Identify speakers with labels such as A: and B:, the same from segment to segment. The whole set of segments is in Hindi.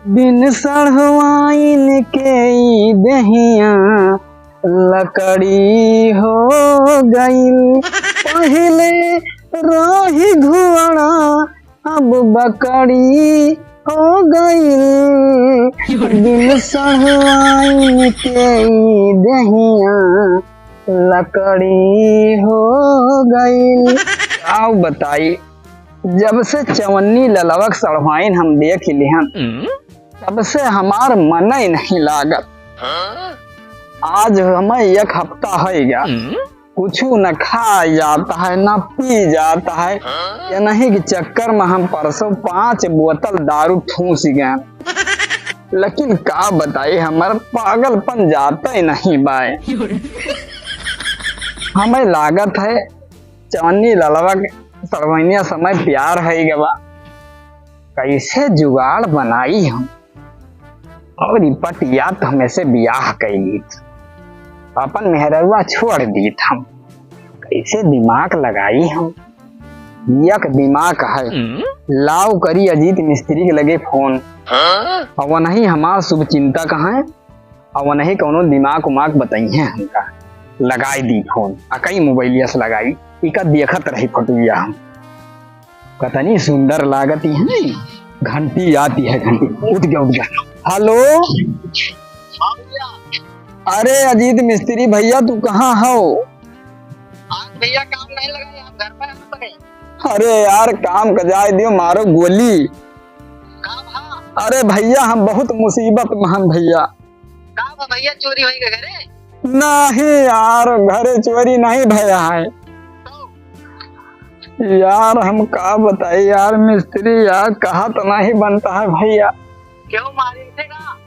A: बिन सढ़वाइन के ई दहिया लकड़ी हो गईल। पहले रही घुआड़ा अब बकड़ी हो गईल। बिन सढ़वाइन के ई दहिया लकड़ी हो गईल। आओ बताई, जब से चवन्नी ललवक सड़वाइन हम देख लिहन तब से हमार मन ही नहीं लागत। आज हमें एक हफ्ता है गया, कुछ न खा जाता है न पी जाता है। ये नहीं कि चक्कर में हम परसों 5 बोतल दारू ठूस गए, लेकिन का बताई हमार पागलपन जाता ही नहीं बाए। हमें लागत है चवन्नी ललवक सड़वैनिया समय प्यार है गवा, कैसे जुगाड़ बनाई हम। और पटिया तो हमें से ब्याह कैली, अपन मेहरवा छोड़ दी हम। कैसे दिमाग लगाई हम, यक दिमाग है। लाओ करी अजीत मिस्त्री के लगे फोन, और नहीं हमार शुभ चिंतक हैं, और नहीं कोनो दिमाग उमाग बताई है हमका। लगाई दी फोन, कई मोबाइलिया से लगाई, इका देखत रही फटुया हम। कतनी सुंदर लागती है, घंटी आती है घंटी। उठ गया। हेलो, अरे अजीत मिस्त्री भैया तू कहाँ हो?
B: आज भैया काम नहीं लगा, आप घर पर हैं?
A: अरे यार काम का जाए दियो, मारो गोली।
B: हाँ।
A: अरे भैया हम बहुत मुसीबत में हम भैया।
B: काम भैया चोरी हो गए घरे?
A: नहीं यार, घरे चोरी नहीं भैया है। यार हम का बताए यार मिस्त्री, यार कहा तो नहीं बनता है भैया।
B: क्यों मारी थे का?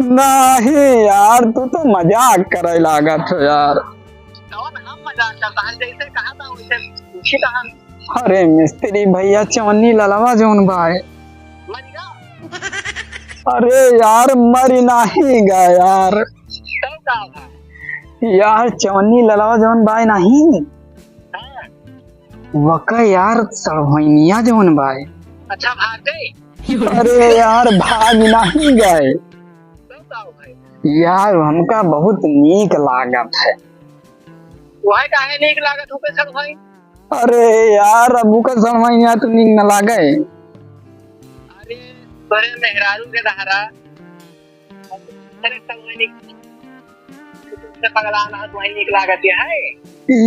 A: नहीं यार, तू तो मजाक करे लागत हो यार।
B: हम मजाक करता है, जैसे कहा था वैसे पूछी था।
A: अरे मिस्त्री भैया चवन्नी ललवा जोन भाई अरे यार मरी नहीं गया यार। यार चवन्नी ललवा जोन भाई नहीं वका यार सड़वैनिया जोन भाई।
B: अच्छा भाग गए?
A: अरे यार भाग नहीं गए यार, हमका बहुत नीक लागत है।
B: वह काहे नीक लागत हो पे सड़वाई?
A: अरे यार अबू का सड़वैनिया तो नीक न लागे।
B: अरे तोरे मेहरारू के दहरा पगलाना तो नीक लागत है।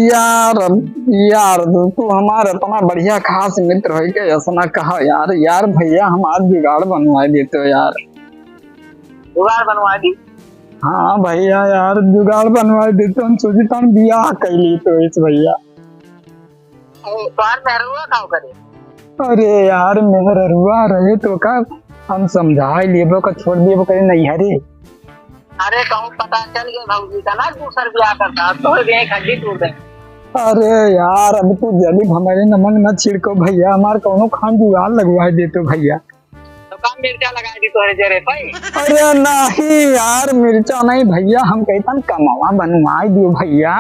A: यार तू हमारा इतना बढ़िया खास मित्र हो के ऐसा कहा यार। यार भैया हम आज जुगाड़ बनवा देते हो यार।
B: जुगाड़ बनवा दी?
A: हाँ भैया यार जुगाड़ बनवा देते, हम सोची तो हम ब्याह कैली तो इस भैया।
B: और मेहरुआ का करे?
A: अरे यार मेहरुआ रहे तो का हम समझा लिए का छोड़ दिए करे नहीं हरे।
B: अरे कहूँ पता चल गया भौजी का ना दूसर ब्याह करता तो खड्डी टूट गई।
A: अरे यार अब तू जल्दी हमारे नमन मत छिड़को भैया, हमारे कोनो खान जुगाड़ लगवा देते भैया।
B: तो कम मिर्चा लगा दी तोरे जरे पे?
A: अरे नहीं यार मिर्चा नहीं भैया, हम कहता कमावा बनवा दियो भैया।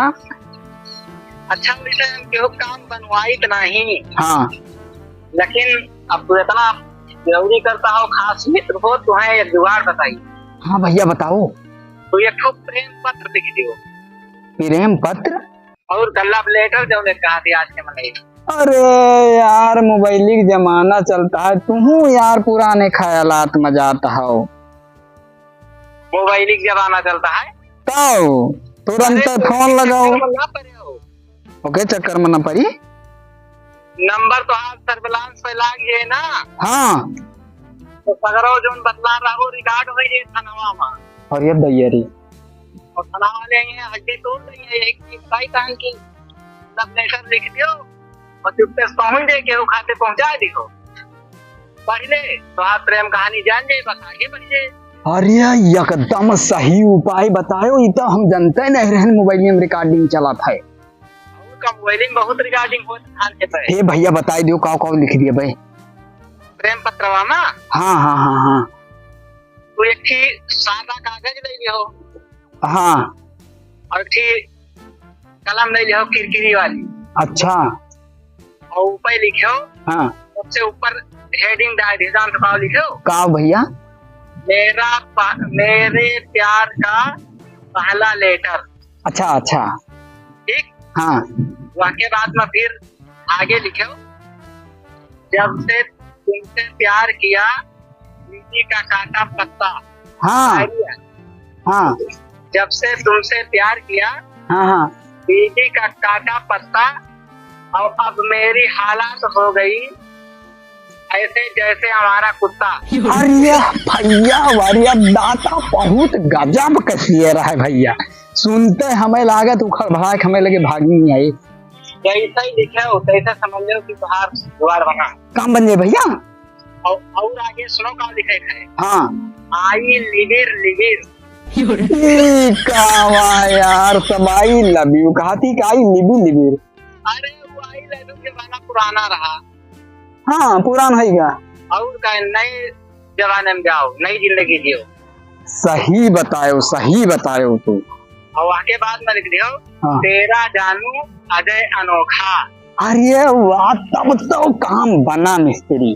B: अच्छा वैसे हम केहू काम बनवाई तो नहीं।
A: हाँ
B: लेकिन अब तू इतना जरूरी करता हो, खास मित्र हो, तुम्हें एक जुगाड़ बताई।
A: हाँ भैया बताओ।
B: तो एक ठो प्रेम पत्र लिख दियो।
A: प्रेम पत्र
B: और गल्ला लेटर जो कहा थी आज के मनाई।
A: अरे यार मोबाइल का जमाना चलता है, तू यार पुराने ख्यालात में जाता हो।
B: मोबाइल का जमाना चलता है
A: तो तुरंत फोन लगाओ। ओके चक्कर में न पड़ी।
B: नंबर तो आज सर्विलांस पे लाग गए ना।
A: हाँ
B: तो सगरो जोन बदला रहो रिकॉर्ड हो गई थानावा में।
A: और ये दैयरी
B: और थाना वाले हैं हड्डी तोड़ रही है एक की भाई कान की सब लेटर लिख दियो और चुपके पहुंच दे के वो खाते पहुंचा दियो। पढ़ ले तो आप प्रेम कहानी जान जाए, बस आगे बढ़ जाए।
A: अरे एकदम सही उपाय बतायो, ये तो हम जानते नहीं रहन मोबाइल में रिकॉर्डिंग चला था।
B: मोबाइल में बहुत रिकॉर्डिंग होता है।
A: हे भैया बताई दियो का लिख दिया भाई
B: प्रेम पत्रवा में?
A: हाँ हाँ हाँ हाँ।
B: तो एक थी सादा कागज ले लियो।
A: हाँ।
B: और थी कलम ले लियो किरकिरी वाली।
A: अच्छा।
B: और ऊपर लिखो।
A: हाँ।
B: सबसे ऊपर हेडिंग डायरीजान तो लिखो।
A: का भैया?
B: मेरे प्यार का पहला लेटर।
A: अच्छा अच्छा।
B: ठीक।
A: हाँ
B: वाक्य बाद में फिर आगे लिखो, जब से तुमसे प्यार किया लीची का काटा पत्ता।
A: हाँ हाँ
B: जब से तुमसे प्यार किया
A: हाँ हाँ
B: लीची का काटा पत्ता, और अब मेरी हालत हो गई ऐसे जैसे हमारा कुत्ता।
A: अरे भैया वारिया दाता बहुत गजब कसिए रहा है भैया, सुनते हमें लागत उखड़ भड़ाक हमें लगे भागी नहीं आई।
B: जैसा ही लिखे हो तैसा समझ लो कि बाहर द्वार बना
A: काम बन जाए भैया।
B: और आगे सुनो क्या लिखे है।
A: हाँ
B: आई लिविर लिविर।
A: यार सब आई लव यू कहती का आई लिबी लिबिर।
B: अरे वो आई लव यू के गाना पुराना रहा।
A: हाँ पुराना है क्या?
B: और का नए जमाने में जाओ, नई जिंदगी जियो।
A: सही बतायो तू।
B: और आगे बाद में लिख दियो,
A: हाँ।
B: तेरा जानू अजय अनोखा।
A: अरे वाह, तब तो काम बना मिस्त्री,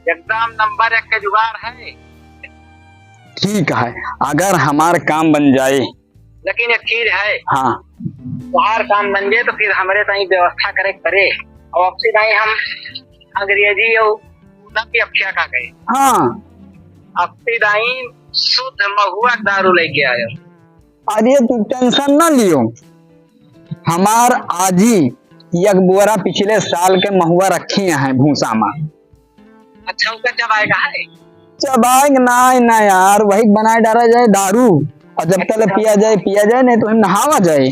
B: एकदम नंबर 1 का जुगाड़ है।
A: ठीक है, अगर हमार काम बन जाए।
B: लेकिन एक चीज है।
A: हाँ।
B: बाहर काम बन जाए तो फिर हमारे ताई व्यवस्था करे और अब से नहीं हम अंग्रेजी और की अपेक्षा का गए।
A: हाँ।
B: अब से नहीं शुद्ध महुआ दारू लेके आयो।
A: अरे तू टेंशन ना लियो, हमार आजी एक बोरा पिछले साल के महुआ रखी है भूसा में।
B: अच्छा उसका चबाएगा है?
A: चबाएंगे ना यार, वही बनाए डाला जाए दारू, और जब तक पिया जाए नहीं तो हम नहावा जाए।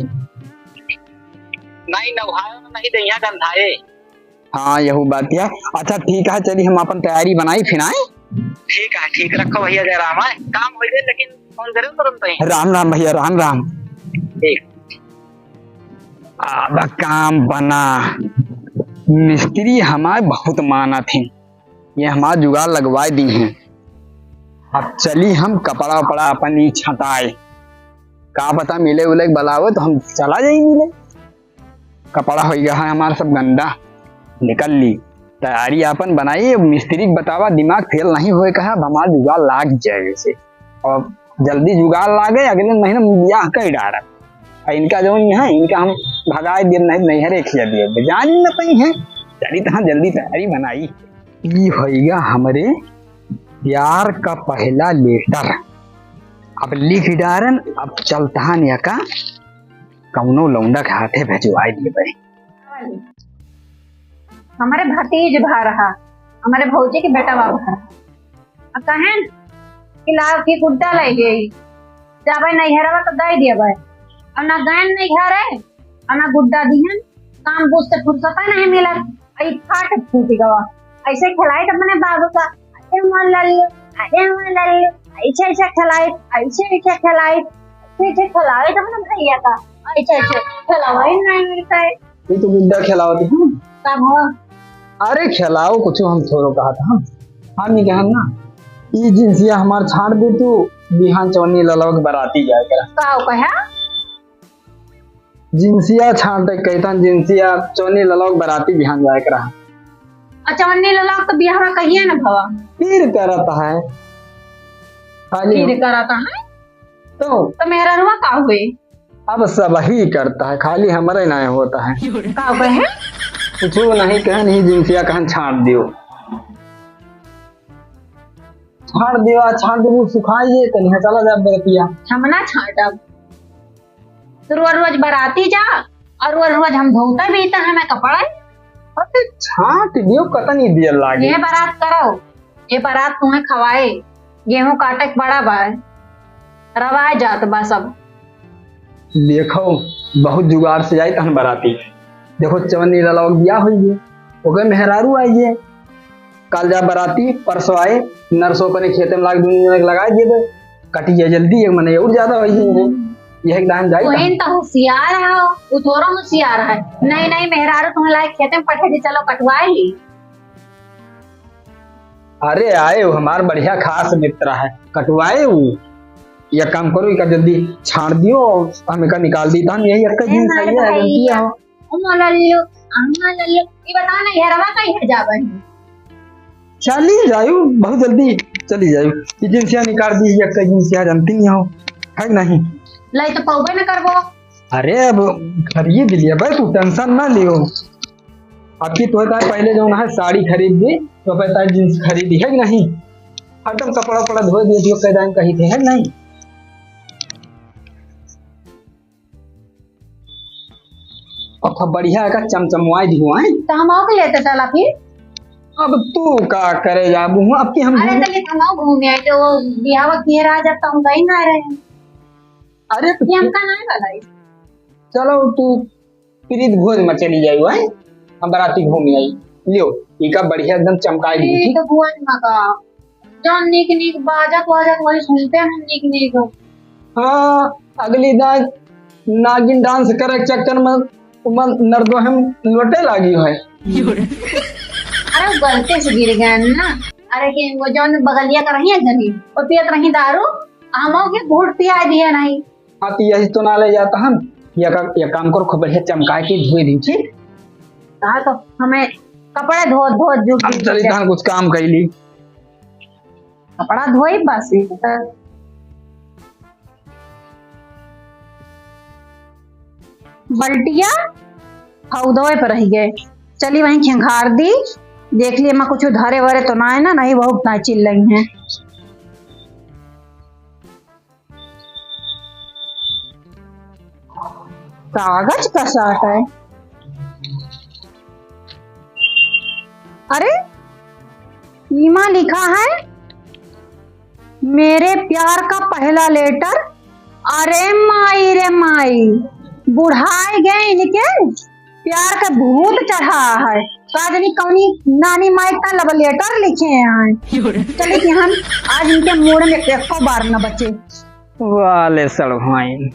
B: नहीं नहाए नहीं दैया गंधाए।
A: हाँ यही बात है। अच्छा ठीक है, चलिए हम अपन तैयारी बनाई फिर आए।
B: ठीक है, ठीक रखो भैया, जय राम। है काम हो जाए लेकिन फोन करो तुरंत ही।
A: राम राम भैया, राम राम।
B: ठीक।
A: अब काम बना, मिस्त्री हमारे बहुत माना थे, ये हमारा जुगाड़ लगवा दी हैं। अब चली हम कपड़ा वपड़ा अपन ही छटाए, का पता मिले उले बलावे तो हम चला जाए मिले। कपड़ा हो गया है हमारा सब गंदा, निकल ली। तैयारी अपन बनाई, मिस्त्री बतावा दिमाग फेल नहीं हुए, कहा हमारा जुगाड़ लाग जाए से, और जल्दी जुगाड़ लागे अगले महीने ब्याह कर डारा। इनका जो है इनका हम भगाए दिन नहीं हरे खिया दिए जान न पाई है। चली तहाँ जल्दी तैयारी बनाई। ये होगा हमारे प्यार का पहला लेटर, अब लिख डारन। अब चलता नहीं का कौनो लौंडा के हाथे भेजवाए दिए भाई।
C: हमारे भतीज भा रहा, हमारे भौजी के बेटा बाबा कहें कि लाव की गुड्डा ले गई जाबे नहीं हरवा तो दे दिया भाई, और ना गहन नहीं घर है और ना गुड्डा दिहन, काम बुझ से फुर्सत नहीं मिला। आई फाट फूट गवा, ऐसे खिलाए तो मैंने बाबू का अरे मन लल्लू ऐसे खिलाए, ऐसे खिलाए तो मैंने भैया का ऐसे खिलावा ही नहीं मिलता है।
A: ये तो गुड्डा खिलाओ थी
C: तब हो
A: अरे खिलाओ कुछ, हम थोड़ो कहा था हम नहीं कहा ना। ये जिनसिया हमार छाड़ दे तू, बिहान चवन्नी ललवा के बराती जाए करा।
C: का कहा
A: जिनसिया छाड़ कहता, जिनसिया चवन्नी ललवा के बराती बिहान जाए करा।
C: अच्छा वन्नी लला तो बियाह में कहिए ना भवा
A: फिर करता है खाली
C: फिर कराता है
A: तो
C: मेरा रुआ का हुए।
A: अब सब ही करता है, खाली हमारे नहीं होता है।
C: का कहे
A: कुछ नहीं कह नहीं, जिनसिया कहन छाड़ दियो छाड़ दो सुखाइए कहीं चला जाए बरतिया।
C: हम ना छाटब, तो रोज बराती जा और रोज हम धोता भी तो हमें कपड़ा
A: अरे छाट दियो कतन ही दिया लागे।
C: ये बारात करो, ये बारात तुम्हें खवाए, गेहूं काटे बड़ा बा रवाए जात बा सब।
A: देखो बहुत जुगाड़ से जाए तहन बराती, देखो चवन्नी लला बिया हुई ओके मेहरारू आइए, कल जा बराती परसों आए, नरसों पर खेते में लगा दिए कटी जाए जल्दी, एक महीने और ज्यादा हुई यही दान जाए।
C: वही तो होशियार है, वो थोड़ा होशियार है। नहीं मेहरारू तुम्हें लायक खेते में पठे दी, चलो कटवाए ली।
A: अरे आए वो हमार बढ़िया खास मित्र है, कटवाए वो। या काम करो इका जल्दी छाड़ दियो और हमें का निकाल दी था, यही एक दिन सही है गलती है।
C: ये बता ना यारवा कहीं है जाबन
A: चली जायो बहुत जल्दी। चली जाए एजेंसिया निकाल दी है एजेंसिया जानती नहीं हो है कि नहीं।
C: लाई तो पौबे न करबो।
A: अरे अब खरीद लिया भाई तू टेंशन ना लियो। आपकी तो है पहले जो है साड़ी खरीद दी तो कहता है जींस खरीदी है कि नहीं। हरदम कपड़ा पड़ा धो दिए जो कहता कही थे है कि नहीं। अब बढ़िया का चमचमवाई दिहुआ
C: तो हम आओ के लेते चला फिर।
A: अब तू का करे जा बुआ अब की हम
C: अरे तो हम आओ घूमे आए तो बिहावा किए रहा जब तो हम कहीं ना रहे हैं।
A: अरे
C: ये हम का ना वाला है।
A: चलो तू प्रीत भोज में चली जाई है हम बराती घूम आई लियो इका बढ़िया एकदम चमकाई दी
C: तो बुआ ना का जान निक निक बाजा वाली सुनते हैं निक निक।
A: हाँ अगली दान नागिन डांस करे के चक्कर में नर्दो हम लोटे लागी है।
C: अरे वो गलती से गिर गए ना। अरे कि वो जौन बगलिया कर रही है जनी और पियत रही दारू हम के घूट पिया दिया नहीं।
A: हाँ तो यही तो ना ले जाता हम ये काम करो खूब बढ़िया चमका के धोई दी थी।
C: कहा तो हमें कपड़े धो धो जो
A: चली धान कुछ काम कैली
C: कपड़ा धोई बस बल्टिया हौदोए पर रह गए। चली वहीं खिंगार दी देख लिए मैं कुछ धरे वरे तो ना है ना नहीं बहुत ना चिल रही हैं। कागज का साट है। अरे ईमा लिखा है मेरे प्यार का पहला लेटर। अरे माई रे माई बुढ़ाए गए इनके प्यार का भूत चढ़ा है। काजनी कौनी नानी माई का लव लेटर लिखे हैं। चले कि हम आज इनके मुड़ में एक बार न बचे।
A: वाले सड़भाइन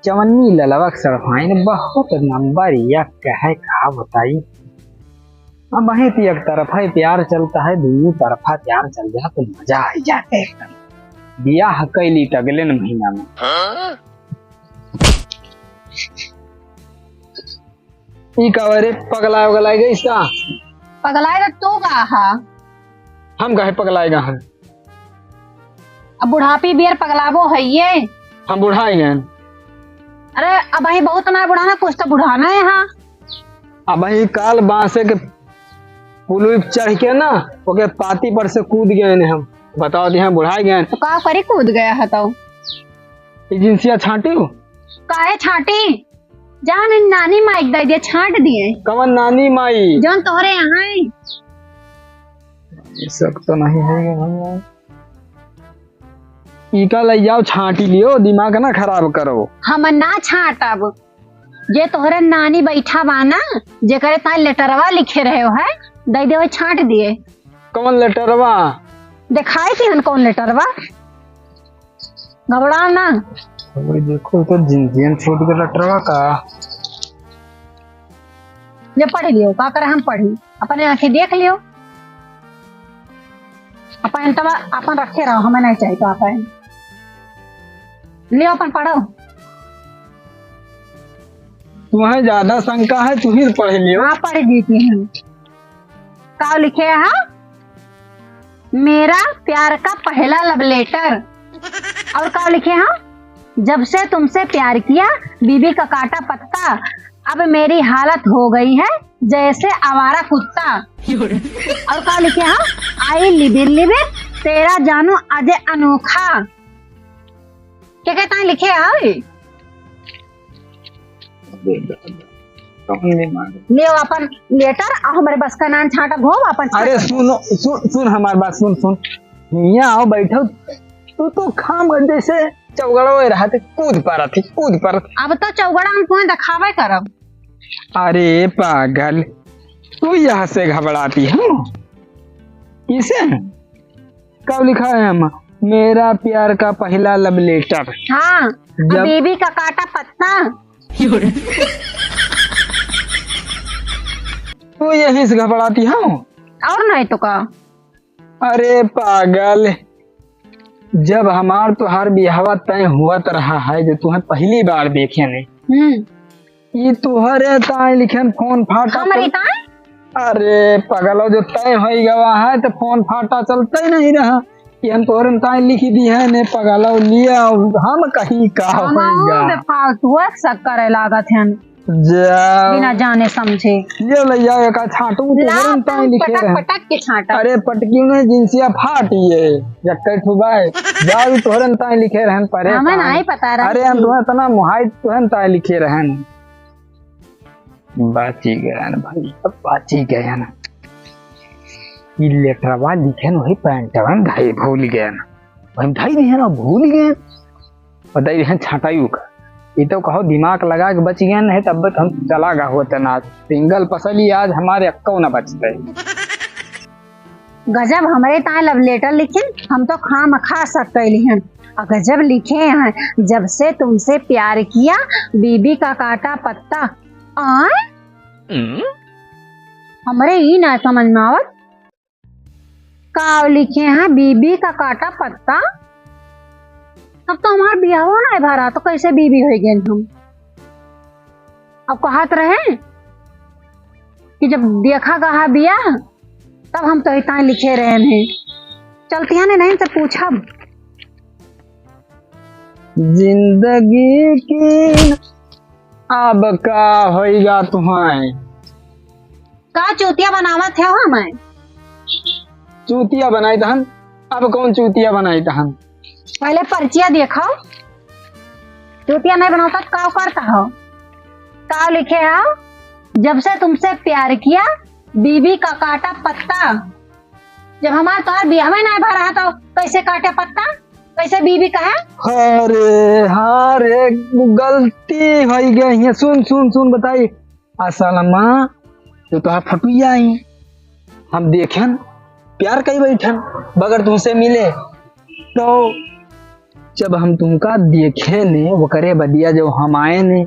A: चवन्नी ललवक सड़भाइन बहुत नंबर या कहे कहा बताई। अब वहीं तो एक तरफा प्यार चलता है दूसरी तरफा प्यार चल जाए तो मजा आ जाते एकदम। बियाह कैली तो अगले महीना में रे पगला उगला गई इसका
C: पगलाएगा तो कहा
A: हम कहे पगलाएगा हम
C: अब बुढ़ापी बियर पगलावो है ये
A: हम बुढ़ाएंगे।
C: अरे अब वही बहुत ना बुढ़ाना कुछ तो बुढ़ाना है। हाँ
A: अब वही काल बांसे के पुल चढ़ के ना ओके पाती पर से कूद गए ने हम बताओ दी हम बुढ़ाए गए
C: तो का करी कूद गया है तो
A: एजेंसिया छाटी
C: काहे छाटी जान नानी माई दे दिए छाट दिए।
A: कवन नानी माई
C: जौन तोहरे यहाँ है
A: ये सब तो नहीं है इका ले जाओ छाटी लियो दिमाग ना खराब करो।
C: हम ना छाटब जे तोहरे नानी बैठा बाना जे करे ता लेटरवा लिखे रहे हो है दे दे छाट दिए।
A: कौन लेटरवा
C: दिखाई थी हम कौन लेटरवा घबरा ना।
A: देखो तो जिंदगी छोड़ के लेटरवा का
C: ये पढ़ लियो का करे हम पढ़ी अपने आंखें देख लियो अपन तब अपन रखे रहो हमें नहीं चाहिए तो अपन लियो अपन पढ़ो।
A: तुम्हें ज्यादा शंका है तुम ही पढ़ लियो।
C: हाँ पढ़ दी थी हम का लिखे है मेरा प्यार का पहला लव लेटर और का लिखे हैं जब से तुमसे प्यार किया बीबी का काटा पत्ता अब मेरी हालत हो गई है जैसे आवारा कुत्ता। और का लिखे हैं आई लिबिर तेरा जानू अजय अनोखा। क्या कहता है लिखे है ले अपन लेटर और हमारे बस का नाम छाटा घो अपन।
A: अरे सुनो सुन हमारी बात सुन यहाँ आओ बैठो तू तो खाम जैसे चौगड़ा रहा थे कूद पा थी
C: अब तो चौगड़ा हम तुम्हें दिखावे करब।
A: अरे पागल तू यहाँ से घबराती है इसे कब लिखा है हम मेरा प्यार का पहला लव लेटर।
C: हाँ बीबी का काटा पत्ता
A: तू यही से घबराती है
C: और नहीं तो का।
A: अरे पागल जब हमार तुहार बिहावा तय हुआ रहा है जो तुम्हें पहली बार देखे ने ये तुहरे ताए लिखन फोन फाटा अरे पगलो जो तय हो गवा है तो फोन फाटा चलता ही नहीं रहा कि हम तोरन का लिखी दी है ने पगलो लिया हम कहीं का होगा
C: फालतू शक करे लागत है
A: जा
C: बिना जाने समझे।
A: ये लइया का छाटू तोरन का लिखे रहे
C: पटक के छाटा।
A: अरे पटकी में जिंसिया फाटी है जक्कर ठुबाए जा भी तोरन का लिखे रहन परे
C: हमें नहीं पता रहा।
A: अरे हम तुम्हें इतना मुहाई तोरन का लिखे रहन बाची गया ना भाई अब बाची गया ना ये लेटरवा लिखे न वही पैंटवा में धाई भूल गया ना वही धाई दिया ना भूल गए बताइए यहाँ छाटायू का ये तो कहो दिमाग लगा के बच गया ना तब हम चला गा होते ना सिंगल पसली आज हमारे अक्का ना बचते
C: गजब हमारे ताए लव लेटर लिखे हम तो खाम खा सकते हैं और गजब लिखे हैं जब से तुमसे प्यार किया बीबी का काटा पत्ता हमारे ही ना समझ में आवत का लिखे हैं बीबी का काटा पत्ता। अब तो हमारा ब्याह हो ना भरा तो कैसे बीबी हो गए हम। अब कहत रहे कि जब देखा कहा ब्याह तब हम तो इतना लिखे रहे हैं चलती है नहीं तो पूछा
A: जिंदगी की अब का होगा तुम्हें
C: का चूतिया बनावत है हमें
A: चूतिया बनाई तहन अब कौन चूतिया बनाई तहन
C: पहले पर्चिया देखो चूतिया नहीं बनाता का करता हो का लिखे हो जब से तुमसे प्यार किया बीबी का काटा पत्ता। जब हमारा तो ब्याह में नहीं भरा तो कैसे काटे पत्ता कैसे बीबी का है।
A: अरे हाँ रे गलती हो गई है सुन सुन सुन बताई असलमा तो फटुया आई हम देखें प्यार कई बैठन बगर तुमसे मिले तो जब हम तुमका देखे ने वो करे बदिया जब हम आए ने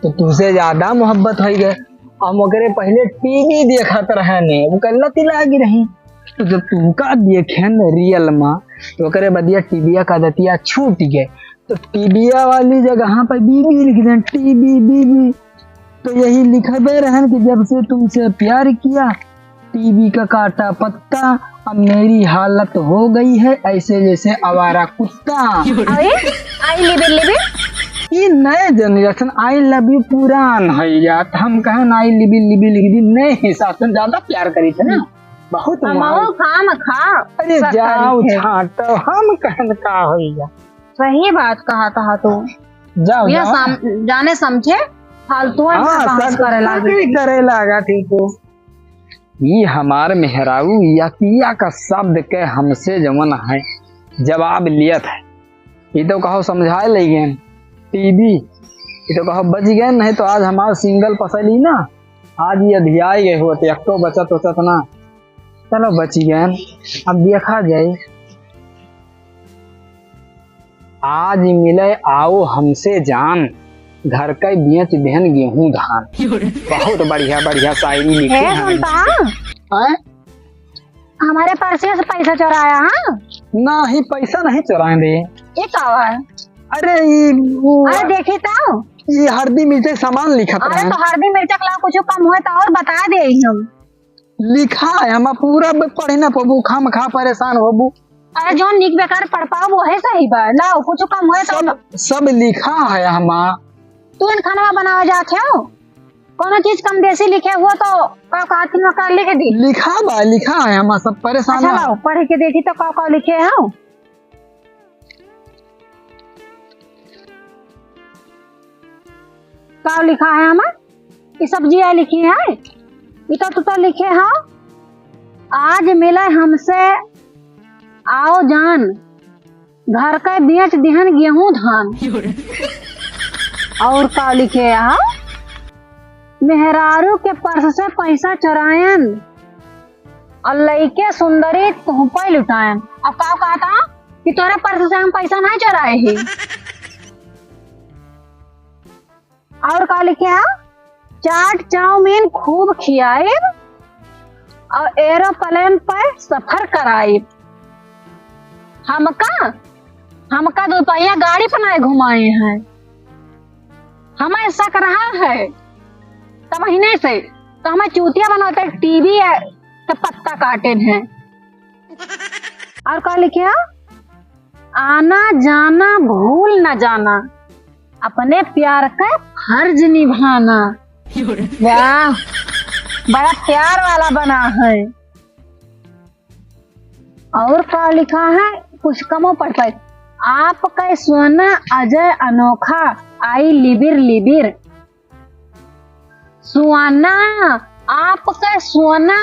A: तो तुमसे ज्यादा मोहब्बत हो गए हम वगैरह पहले टीवी देखत रहे ने वो कल्लती लागी रही तो जब तुमका देखे न रियल माँ तो करे बदिया टीबिया का दतिया छूट गए तो टीबिया वाली जगह पर बीबी लिख दें टीबी बीबी तो यही लिखबे रहन कि जब से तुमसे प्यार किया टीबी का काटा पत्ता अब मेरी हालत हो गई है ऐसे जैसे आवारा कुत्ता।
C: आई लिबे
A: ये नए जनरेशन आई लव यू पुरान है यार हम कहें आई लिबी लिबी लिख दी नए हिसाब से ज्यादा प्यार करी थे ना बहुत
C: खाम खा।
A: अरे जाओ छाटो हम कहन का हो यार
C: सही बात कहा था तू
A: जाओ
C: जाने समझे फालतू
A: करे लगा ठीक हो ये हमारे मेहरारू या किया का शब्द के हमसे जमन है जवाब लिया था ये तो कहो समझाए ले गए टीवी ये तो कहो बच गए नहीं तो आज हमारा सिंगल पसली ना आज ये अध्याय गए होते अक्टो बचत होता ना चलो बच गए अब देखा जाए आज मिले आओ हमसे जान घर का बेच बहन गेहूं धान बहुत बढ़िया बढ़िया शायरी लिखी है।
C: हमारे पर्से से पैसा चुराया
A: नहीं पैसा नहीं चुराए रे
C: ये क्या है।
A: अरे
C: देखी तो
A: ये हल्दी मिर्चा सामान लिखा था।
C: अरे तो हल्दी मिर्चा का कुछ कम हुआ तो और बता दे हम
A: लिखा है हम पूरा पढ़े ना पबू खाम खा परेशान होबू।
C: अरे जो निक बेकार पढ़ पाओ वो है सही बा लाओ कुछ कम हुआ तो
A: सब लिखा है हमा
C: तू इन खाना बनावा जाते हो कोनो चीज कम देसी लिखे हुआ तो का कर लिख दी
A: लिखा है हम सब परेशान।
C: अच्छा लाओ पढ़ के देखी तो का लिखे हैं का लिखा है हम ये सब्जियां लिखी है ये तो लिखे हैं आज मिले हमसे आओ जान घर का बेच दिहन गेहूं धान। और का लिखे यहाँ मेहरारू के पर्स से पैसा चुरायन और लइके सुंदरी तुहपे लुटायन। अब का कहा था कि तोरे पर्स से हम पैसा नहीं चुराए ही। और का लिखे यहाँ चाट चाउमीन खूब खियाए और एरोप्लेन पर सफर कराए। हमका दोपहिया गाड़ी पर नहीं घुमाए हैं हमें शक रहा है तब महीने से तो हमें चूतिया बनाते टीवी है तो पत्ता काटे हैं। और क्या लिखे है? आना जाना भूल न जाना, अपने प्यार का फर्ज निभाना। वाह, बड़ा प्यार वाला बना है। और क्या लिखा है? कुछ कमो पढ़ पाए। आपका सोना अजय अनोखा, आई लिबिर लिबिर। सुहाना, आपका सोना।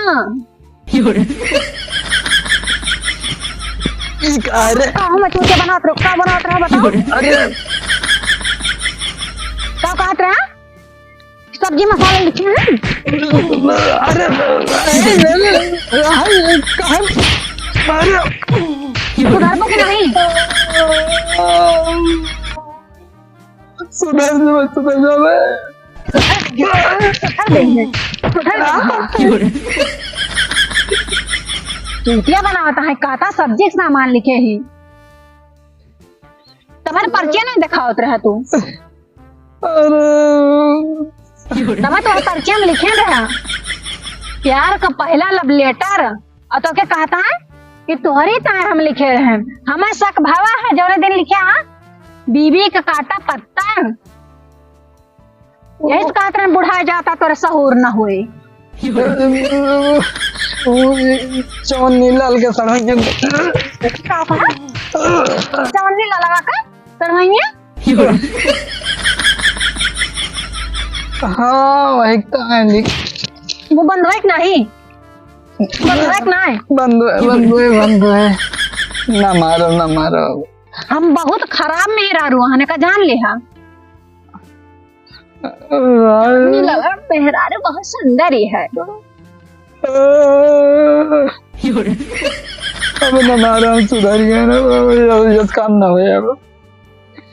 A: अरे
C: मैं चूतिया बनाते रहो, क्या बनाते रहो बताओ?
A: अरे
C: क्या कहते रहे? सब्जी मसाले लिखे हैं।
A: अरे
C: सुधार को कि नहीं?
A: सुधर
C: चूतिया बनाता है, कहता सब्जी के सामान लिखे ही। तुम्हारे पर्चे नहीं दिखावत रहा तू। तुम्हारे पर्चे में लिखे रहा प्यार का पहला लव लेटर, और तो क्या कहता है कि तुम्हारी तरह हम लिखे रहे। हमें शक भावा है जो दिन लिखे बीबी का काटा पत्ता। यही तो कहते हैं बुढ़ा जाता तो सहूर न हुए।
A: चौनी लाल के सड़ोइया
C: चवन्नी लगा कर सड़ोइया।
A: हाँ वही कहानी।
C: वो बंद है कि नहीं? बंद है कि नहीं?
A: बंद है। ना मारो।
C: हम बहुत खराब मेहरारू हने का जान लिया। मेहरारू बहुत सुंदर ही है।
A: अब ना मारो, हम सुधर गए ना, ये काम ना हो अब।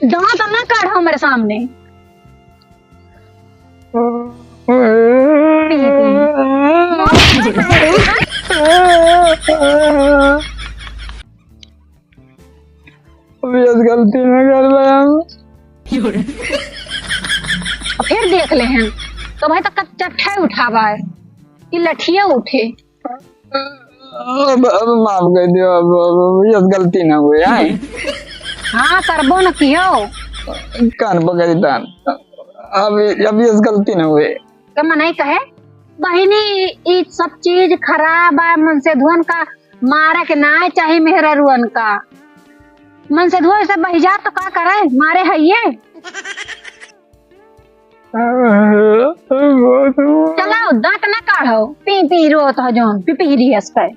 C: दांत ना काढ़ो मेरे सामने।
A: गलती न कर
C: फिर देख ले हैं तो भाई तक चट्ठा उठावा है कि लठिया उठे।
A: अब माफ कर दियो, अब ये गलती ना हुई है।
C: हाँ करबो न कियो
A: कान पकड़ी तान, अब ये गलती ना हुई।
C: कम नहीं कहे बहिनी ये सब चीज खराब है। मन से धुन का मारे के ना चाहिए मेहरारुअन का। मन से धुआ से बह जा तो का करे, मारे है ये। चलाओ दांत ना काढ़ो, पी रोत हो जो पी रही है इस पे।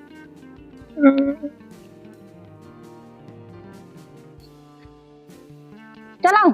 C: चलाओ।